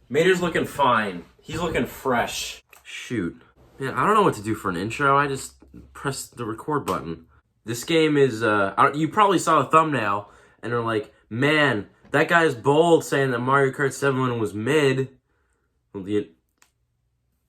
Mater's looking fine. He's looking fresh. Shoot. Man, I don't know what to do for an intro. I just pressed the record button. This game is, you probably saw the thumbnail and are like, man, that guy's bold saying that Mario Kart 7 was mid. Well,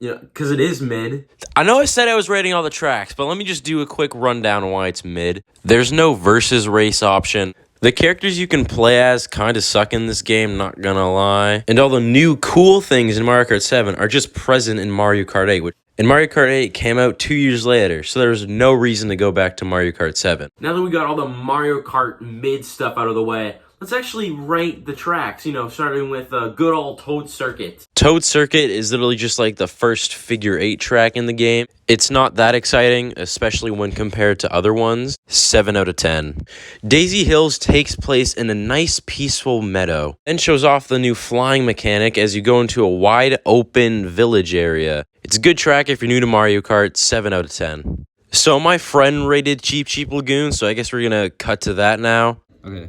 because it is mid. I know I said I was rating all the tracks, but let me just do a quick rundown on why it's mid. There's no versus race option. The characters you can play as kind of suck in this game, not gonna lie. And all the new cool things in Mario Kart 7 are just present in Mario Kart 8, and Mario Kart 8 came out 2 years later, so there's no reason to go back to Mario Kart 7. Now that we got all the Mario Kart mid stuff out of the way, let's actually rate the tracks, starting with good old Toad Circuit. Toad Circuit is literally just like the first figure 8 track in the game. It's not that exciting, especially when compared to other ones. 7 out of 10. Daisy Hills takes place in a nice peaceful meadow, then shows off the new flying mechanic as you go into a wide open village area. It's a good track if you're new to Mario Kart. 7 out of 10. So my friend rated Cheep Cheep Lagoon, so I guess we're gonna cut to that now. Okay.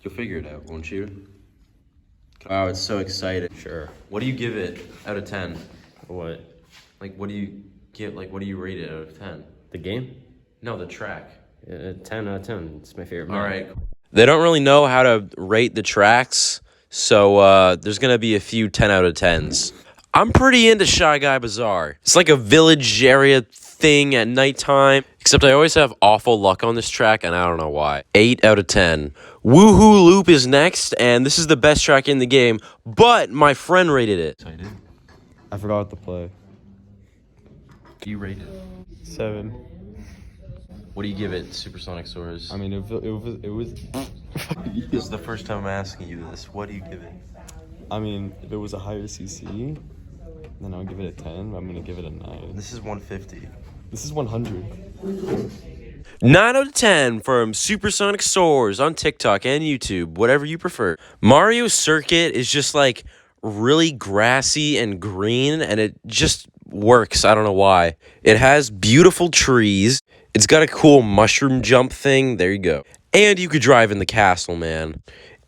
You'll figure it out, won't you? Wow, it's so excited. Sure. What do you give it out of 10? What? Like, what do you rate it out of 10? The game? No, the track. 10 out of 10. It's my favorite. All right. They don't really know how to rate the tracks, so there's going to be a few 10 out of 10s. I'm pretty into Shy Guy Bazaar. It's like a village area thing at nighttime, except I always have awful luck on this track, and I don't know why. 8 out of 10. Woohoo Loop is next, and this is the best track in the game, but my friend rated it. Excited? I forgot to play. You rated 7. What do you give it, Supersonic Soars? I mean, it was. This is the first time I'm asking you this. What do you give it? I mean, if it was a higher CC, then I would give it a 10. But I'm gonna give it a 9. This is 150. This is 100. 9 out of 10 from Supersonic Soars on TikTok and YouTube, whatever you prefer. Mario Circuit is just like really grassy and green, and it just works. I don't know why. It has beautiful trees. It's got a cool mushroom jump thing. There you go. And you could drive in the castle, man.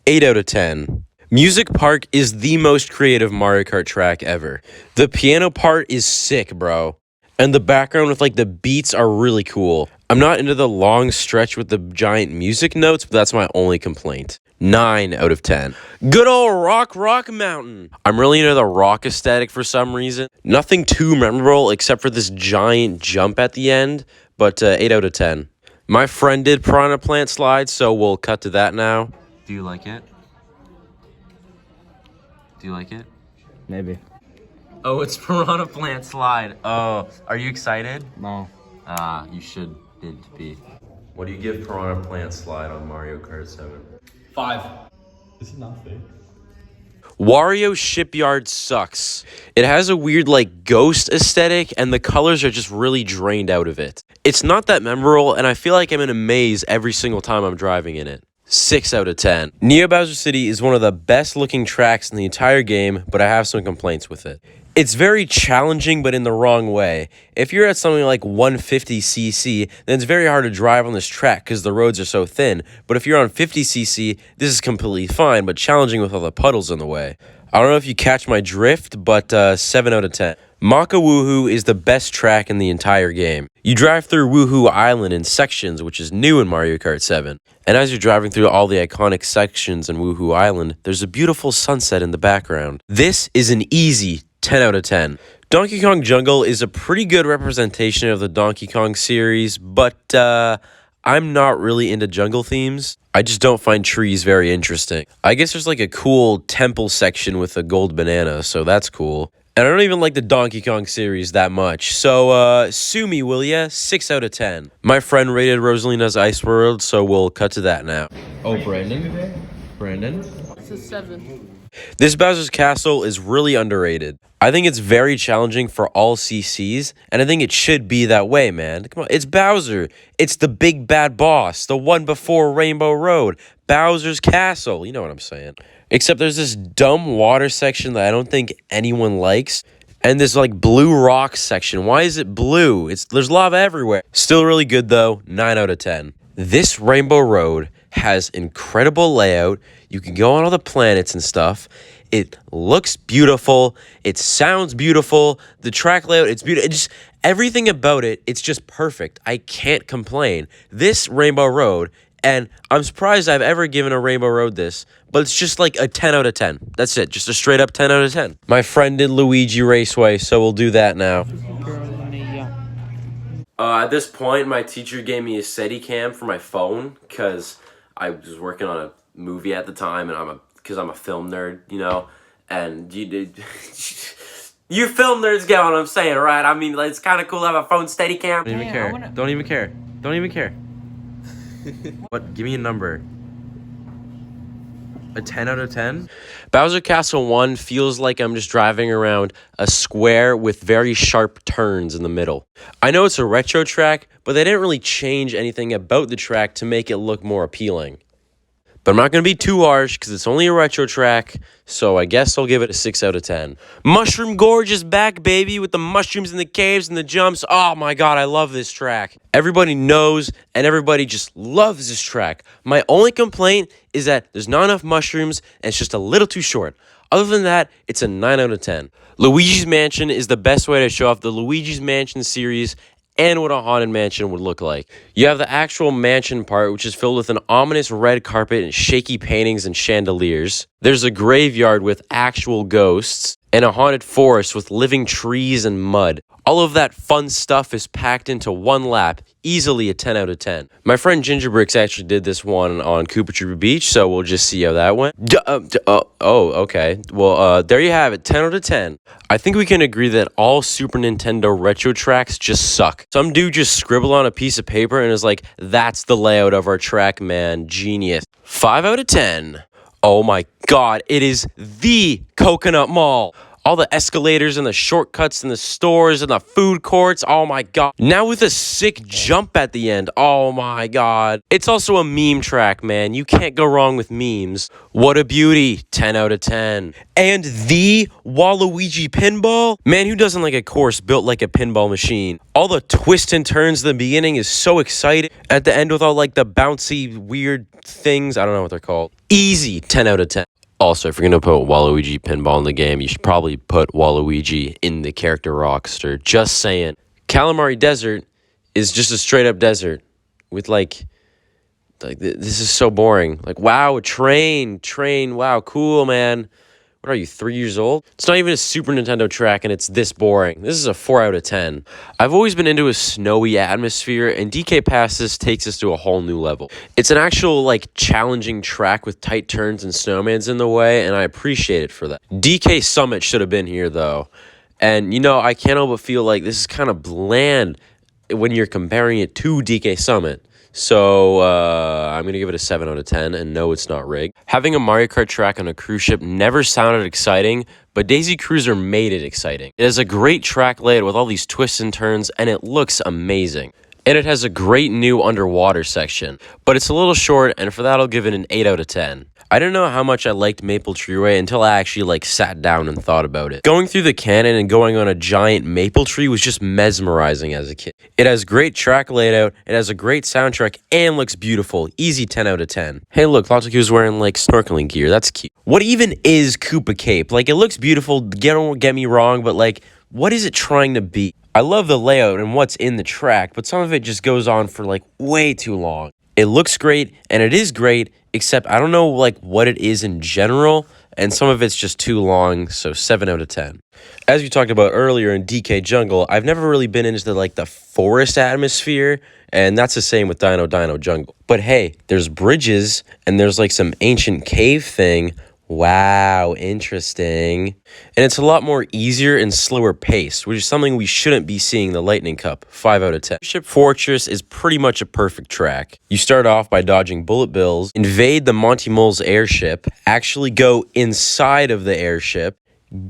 8 out of 10. Music Park is the most creative Mario Kart track ever. The piano part is sick, bro. And the background with like the beats are really cool. I'm not into the long stretch with the giant music notes, but that's my only complaint. 9 out of 10. Good old Rock Mountain. I'm really into the rock aesthetic for some reason. Nothing too memorable except for this giant jump at the end, but 8 out of 10. My friend did Piranha Plant Slide, so we'll cut to that now. Do you like it? Do you like it? Maybe. Oh, it's Piranha Plant Slide. Oh, are you excited? No. You should be. What do you give Piranha Plant Slide on Mario Kart 7? 5. Is it not fake? Wario Shipyard sucks. It has a weird like ghost aesthetic, and the colors are just really drained out of it. It's not that memorable, and I feel like I'm in a maze every single time I'm driving in it. 6 out of 10. Neo Bowser City is one of the best looking tracks in the entire game, but I have some complaints with it. It's very challenging, but in the wrong way. If you're at something like 150cc, then it's very hard to drive on this track because the roads are so thin. But if you're on 50cc, this is completely fine, but challenging with all the puddles in the way. I don't know if you catch my drift, but 7 out of 10. Maka Woohoo is the best track in the entire game. You drive through Woohoo Island in sections, which is new in Mario Kart 7. And as you're driving through all the iconic sections in Woohoo Island, there's a beautiful sunset in the background. This is an easy 10 out of 10. Donkey Kong Jungle is a pretty good representation of the Donkey Kong series, but I'm not really into jungle themes. I just don't find trees very interesting. I guess there's like a cool temple section with a gold banana, so that's cool. And I don't even like the Donkey Kong series that much, so sue me, will ya? 6 out of 10. My friend rated Rosalina's Ice World, so we'll cut to that now. Oh, Brandon? It's a 7. This Bowser's Castle is really underrated. I think it's very challenging for all CCs, and I think it should be that way, man. Come on, it's Bowser. It's the big bad boss, the one before Rainbow Road. Bowser's Castle, you know what I'm saying. Except there's this dumb water section that I don't think anyone likes, and this like blue rock section. Why is it blue? There's lava everywhere. Still really good though, 9 out of 10. This Rainbow Road has incredible layout. You can go on all the planets and stuff. It looks beautiful. It sounds beautiful. The track layout, it's beautiful. It just, everything about it, it's just perfect. I can't complain. This Rainbow Road, and I'm surprised I've ever given a Rainbow Road this, but it's just like a 10 out of 10. That's it. Just a straight up 10 out of 10. My friend did Luigi Raceway, so we'll do that now. At this point, my teacher gave me a Steadicam for my phone because I was working on a movie at the time, and because I'm a film nerd, you know, and you film nerds get what I'm saying, right? I mean, it's kind of cool to have a phone Steadicam. Don't even care. Don't even care. Don't even care. What? Give me a number. A 10 out of 10? Bowser Castle 1 feels like I'm just driving around a square with very sharp turns in the middle. I know it's a retro track, but they didn't really change anything about the track to make it look more appealing. But I'm not going to be too harsh because it's only a retro track, so I guess I'll give it a 6 out of 10. Mushroom Gorge is back, baby, with the mushrooms and the caves and the jumps. Oh my god, I love this track. Everybody knows and everybody just loves this track. My only complaint is that there's not enough mushrooms and it's just a little too short. Other than that, it's a 9 out of 10. Luigi's Mansion is the best way to show off the Luigi's Mansion series and what a haunted mansion would look like. You have the actual mansion part, which is filled with an ominous red carpet and shaky paintings and chandeliers. There's a graveyard with actual ghosts, and a haunted forest with living trees and mud. All of that fun stuff is packed into one lap, easily a 10 out of 10. My friend Gingerbricks actually did this one on Cooper Trooper Beach, so we'll just see how that went. Okay. Well, there you have it, 10 out of 10. I think we can agree that all Super Nintendo retro tracks just suck. Some dude just scribbled on a piece of paper and is like, that's the layout of our track, man. Genius. 5 out of 10. Oh my god, it is the Coconut Mall. All the escalators and the shortcuts and the stores and the food courts. Oh my god. Now with a sick jump at the end. Oh my god. It's also a meme track, man. You can't go wrong with memes. What a beauty. 10 out of 10. And the Waluigi pinball? Man, who doesn't like a course built like a pinball machine? All the twists and turns in the beginning is so exciting. At the end with all like the bouncy weird things. I don't know what they're called. Easy. 10 out of 10. Also, if you're going to put Waluigi pinball in the game, you should probably put Waluigi in the character Rockster. Just saying. Calamari Desert is just a straight up desert with like this is so boring. Like, wow, a train, wow, cool, man. What are you, 3 years old? It's not even a Super Nintendo track and it's this boring. This is a 4 out of 10. I've always been into a snowy atmosphere and DK Passes takes us to a whole new level. It's an actual like challenging track with tight turns and snowmans in the way and I appreciate it for that. DK Summit should have been here though. And you know, I can't help but feel like this is kind of bland when you're comparing it to DK Summit. So, I'm going to give it a 7 out of 10, and no, it's not rigged. Having a Mario Kart track on a cruise ship never sounded exciting, but Daisy Cruiser made it exciting. It has a great track layout with all these twists and turns, and it looks amazing. And it has a great new underwater section, but it's a little short, and for that I'll give it an 8 out of 10. I didn't know how much I liked Maple Treeway until I actually sat down and thought about it. Going through the canyon and going on a giant maple tree was just mesmerizing as a kid. It has great track layout, it has a great soundtrack, and looks beautiful. Easy 10 out of 10. Hey look, Logic was wearing snorkeling gear, that's cute. What even is Koopa Cape? It looks beautiful, don't get me wrong, but what is it trying to be? I love the layout and what's in the track, but some of it just goes on for way too long. It looks great, and it is great, except I don't know what it is in general, and some of it's just too long, so 7 out of 10. As we talked about earlier in DK Jungle, I've never really been into the forest atmosphere, and that's the same with Dino Dino Jungle. But hey, there's bridges, and there's some ancient cave thing. Wow, interesting. And it's a lot more easier and slower paced, which is something we shouldn't be seeing in the Lightning Cup. 5 out of 10. Ship Fortress is pretty much a perfect track. You start off by dodging bullet bills, invade the Monty Mole's airship, actually go inside of the airship,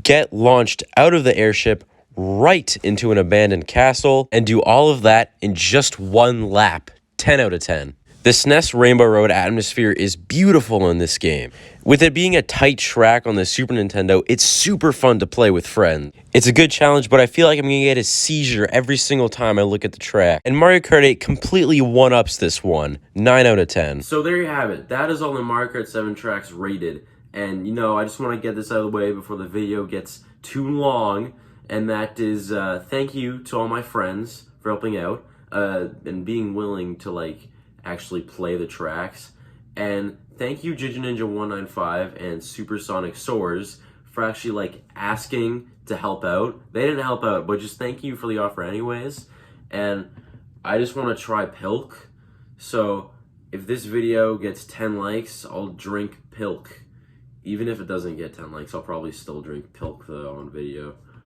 get launched out of the airship right into an abandoned castle, and do all of that in just one lap. 10 out of 10. The SNES Rainbow Road atmosphere is beautiful in this game. With it being a tight track on the Super Nintendo, it's super fun to play with friends. It's a good challenge, but I feel like I'm gonna get a seizure every single time I look at the track. And Mario Kart 8 completely one-ups this one. 9 out of 10. So there you have it. That is all the Mario Kart 7 tracks rated. And, you know, I just want to get this out of the way before the video gets too long. And that is, thank you to all my friends for helping out. And being willing to, like, actually play the tracks. And thank you JijaNinja195 and Supersonic Soars for actually like asking to help out. They didn't help out, but just thank you for the offer anyways. And I just want to try Pilk. So if this video gets 10 likes, I'll drink Pilk. Even if it doesn't get 10 likes, I'll probably still drink Pilk though on video.